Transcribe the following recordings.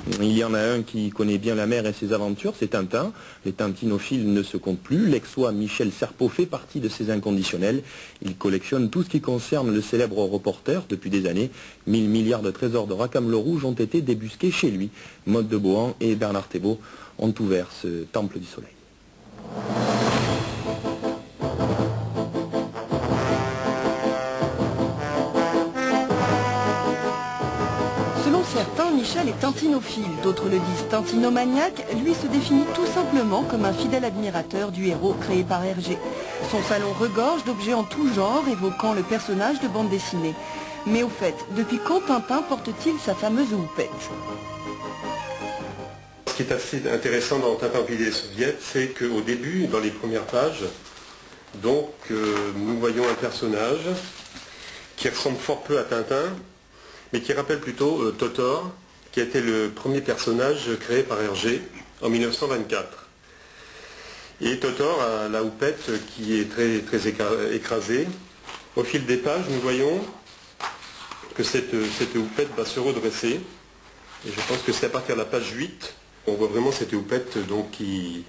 Il y en a un qui connaît bien la mer et ses aventures, c'est Tintin. Les tintinophiles ne se comptent plus. L'ex-oie Michel Serpeau fait partie de ces inconditionnels. Il collectionne tout ce qui concerne le célèbre reporter depuis des années. 1000 milliards de trésors de Rackham le Rouge ont été débusqués chez lui. Maude de Bohan et Bernard Thébault ont ouvert ce temple du soleil. Selon certains, Michel est tintinophile, d'autres le disent tintinomaniaque. Lui se définit tout simplement comme un fidèle admirateur du héros créé par Hergé. Son salon regorge d'objets en tout genre évoquant le personnage de bande dessinée. Mais au fait, depuis quand Tintin porte-t-il sa fameuse houppette? Ce qui est assez intéressant dans Tintin au pays des soviets, c'est qu'au début, dans les premières pages, donc, nous voyons un personnage qui ressemble fort peu à Tintin, mais qui rappelle plutôt Totor, qui a été le premier personnage créé par Hergé en 1924. Et Totor a la houppette qui est très écrasée. Au fil des pages, nous voyons que cette houppette va se redresser. Et je pense que c'est à partir de la page 8, on voit vraiment cette houppette donc, qui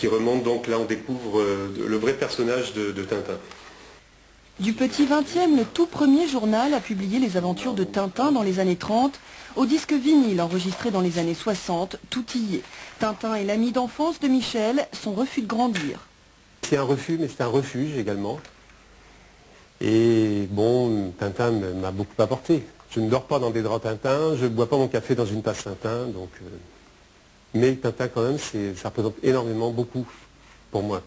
remonte. Donc là, on découvre le vrai personnage de Tintin. Du Petit 20e, le tout premier journal a publié les aventures de Tintin dans les années 30, au disque vinyle enregistré dans les années 60, tout y est. Tintin est l'ami d'enfance de Michel, son refus de grandir. C'est un refus, mais c'est un refuge également. Et bon, Tintin m'a beaucoup apporté. Je ne dors pas dans des draps Tintin, je ne bois pas mon café dans une tasse Tintin, donc... Mais Tintin quand même, ça représente énormément, beaucoup pour moi.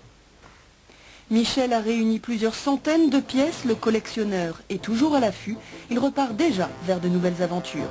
Michel a réuni plusieurs centaines de pièces, le collectionneur est toujours à l'affût, il repart déjà vers de nouvelles aventures.